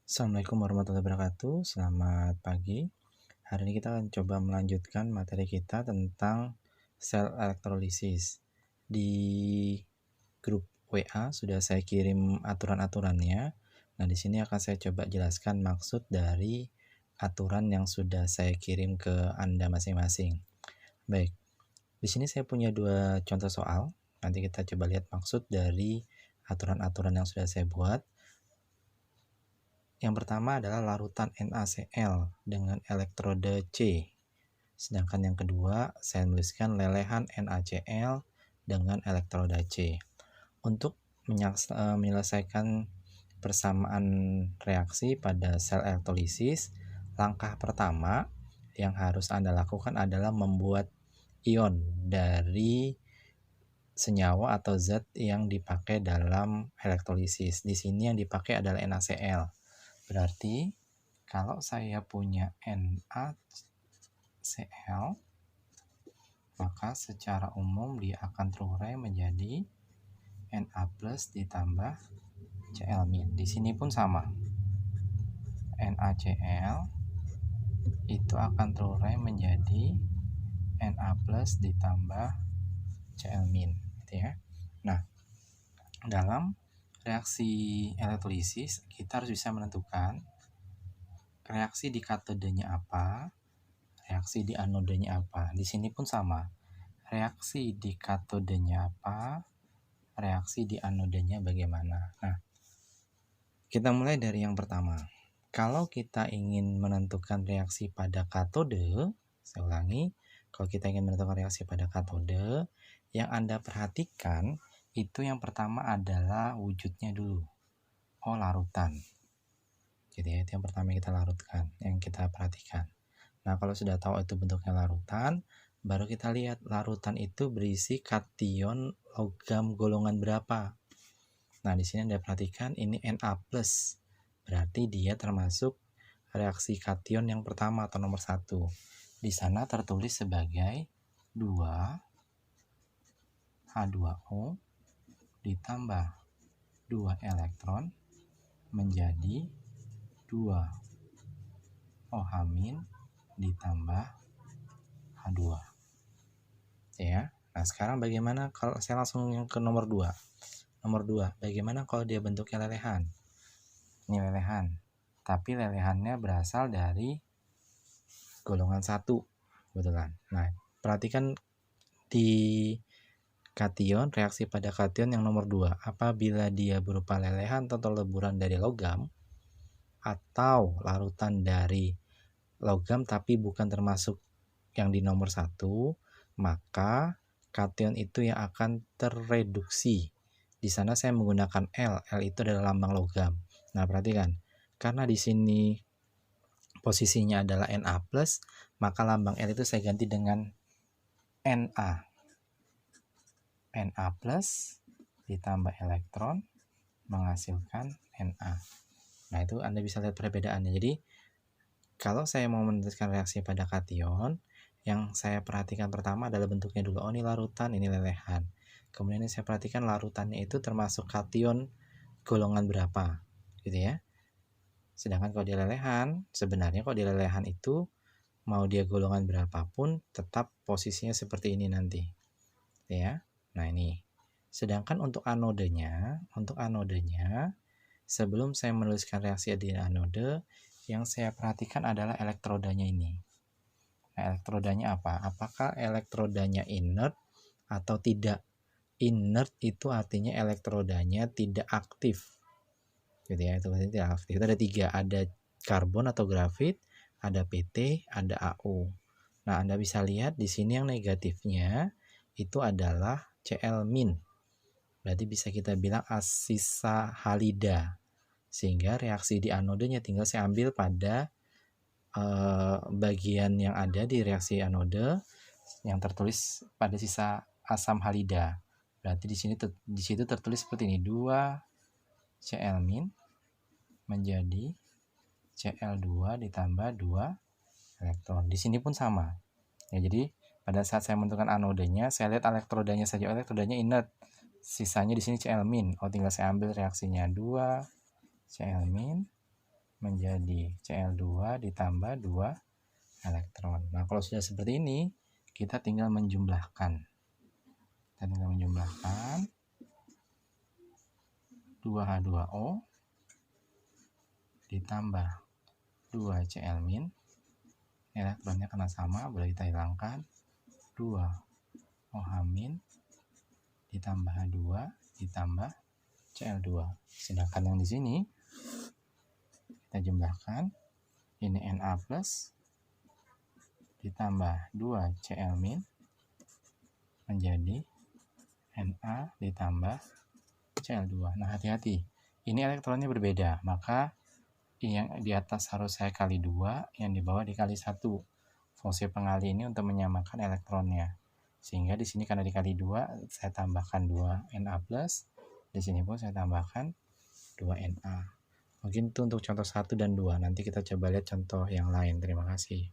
Assalamualaikum warahmatullahi wabarakatuh. Selamat pagi. Hari ini kita akan coba melanjutkan materi kita tentang sel elektrolisis. Di grup WA sudah saya kirim aturan-aturannya. Nah, di sini akan saya coba jelaskan maksud dari aturan yang sudah saya kirim ke Anda masing-masing. Baik. Di sini saya punya dua contoh soal. Nanti kita coba lihat maksud dari aturan-aturan yang sudah saya buat. Yang pertama adalah larutan NaCl dengan elektroda C. Sedangkan yang kedua, saya tuliskan lelehan NaCl dengan elektroda C. Untuk menyelesaikan persamaan reaksi pada sel elektrolisis, langkah pertama yang harus Anda lakukan adalah membuat ion dari senyawa atau zat yang dipakai dalam elektrolisis. Di sini yang dipakai adalah NaCl. Berarti kalau saya punya NaCl, maka secara umum dia akan terurai menjadi Na plus ditambah Cl min. Di sini pun sama. NaCl itu akan terurai menjadi Na plus ditambah Cl min, gitu ya. Nah, dalam reaksi elektrolisis kita harus bisa menentukan reaksi di katodenya apa, reaksi di anodenya apa. Di sini pun sama. Reaksi di katodenya apa, reaksi di anodenya bagaimana. Nah, kita mulai dari yang pertama. Kalau kita ingin menentukan reaksi pada katode, saya ulangi, kalau kita ingin menentukan reaksi pada katode, yang Anda perhatikan itu yang pertama adalah wujudnya dulu. Oh, larutan. Jadi itu yang pertama kita larutkan, yang kita perhatikan. Nah, kalau sudah tahu itu bentuknya larutan, baru kita lihat larutan itu berisi kation logam golongan berapa. Nah, di sini Anda perhatikan ini Na+. Berarti dia termasuk reaksi kation yang pertama atau nomor 1. Di sana tertulis sebagai 2H2O ditambah 2 elektron menjadi 2OH- ditambah H2. Ya. Nah, sekarang bagaimana kalau saya langsung yang ke nomor 2? Nomor 2, bagaimana kalau dia bentuknya lelehan? Ini lelehan. Tapi lelehannya berasal dari golongan 1. Kebetulan. Nah, perhatikan di kation, reaksi pada kation yang nomor 2. Apabila dia berupa lelehan atau leburan dari logam, atau larutan dari logam tapi bukan termasuk yang di nomor 1, maka kation itu yang akan terreduksi. Di sana saya menggunakan L. L itu adalah lambang logam. Nah, perhatikan. Karena di sini posisinya adalah Na+, maka lambang L itu saya ganti dengan Na. Na+ ditambah elektron menghasilkan Na. Nah, itu Anda bisa lihat perbedaannya. Jadi, kalau saya mau menentukan reaksi pada kation, yang saya perhatikan pertama adalah bentuknya dulu. Oh, ini larutan, ini lelehan. Kemudian saya perhatikan larutannya itu termasuk kation golongan berapa, gitu ya. Sedangkan kalau dia lelehan, sebenarnya kalau dia lelehan itu mau dia golongan berapapun tetap posisinya seperti ini nanti, ya. Nah, ini. Sedangkan untuk anodenya, sebelum saya menuliskan reaksi di anode, yang saya perhatikan adalah elektrodanya ini. Nah, elektrodanya apa? Apakah elektrodanya inert atau tidak? Inert itu artinya elektrodanya tidak aktif. Gitu ya, itu artinya tidak aktif. Itu ada 3, ada karbon atau grafit, ada PT, ada AU. Nah, Anda bisa lihat di sini yang negatifnya itu adalah Cl-. Berarti bisa kita bilang asisa halida. Sehingga reaksi di anodenya tinggal saya ambil pada bagian yang ada di reaksi anode yang tertulis pada sisa asam halida. Berarti di situ tertulis seperti ini, 2 Cl- menjadi Cl2 ditambah 2 elektron. Di sini pun sama. Ya, jadi pada saat saya menentukan anodenya, saya lihat elektrodanya saja. Elektrodanya inert. Sisanya di sini Cl-. Oh, tinggal saya ambil reaksinya 2 Cl- menjadi Cl2 ditambah 2 elektron. Nah, kalau sudah seperti ini, kita tinggal menjumlahkan. Kita tinggal menjumlahkan 2H2O ditambah 2Cl-, elektronnya karena sama, boleh kita hilangkan, 2OH- ditambah H2 ditambah Cl2. Sedangkan yang di sini kita jumlahkan, ini Na plus ditambah 2Cl- menjadi Na ditambah Cl2. Nah, hati-hati, ini elektronnya berbeda, maka yang di atas harus saya kali 2, yang di bawah dikali 1. Fungsi pengali ini untuk menyamakan elektronnya. Sehingga di sini karena dikali 2, saya tambahkan 2 Na plus, di sini pun saya tambahkan 2 Na. Mungkin itu untuk contoh 1 dan 2. Nanti kita coba lihat contoh yang lain. Terima kasih.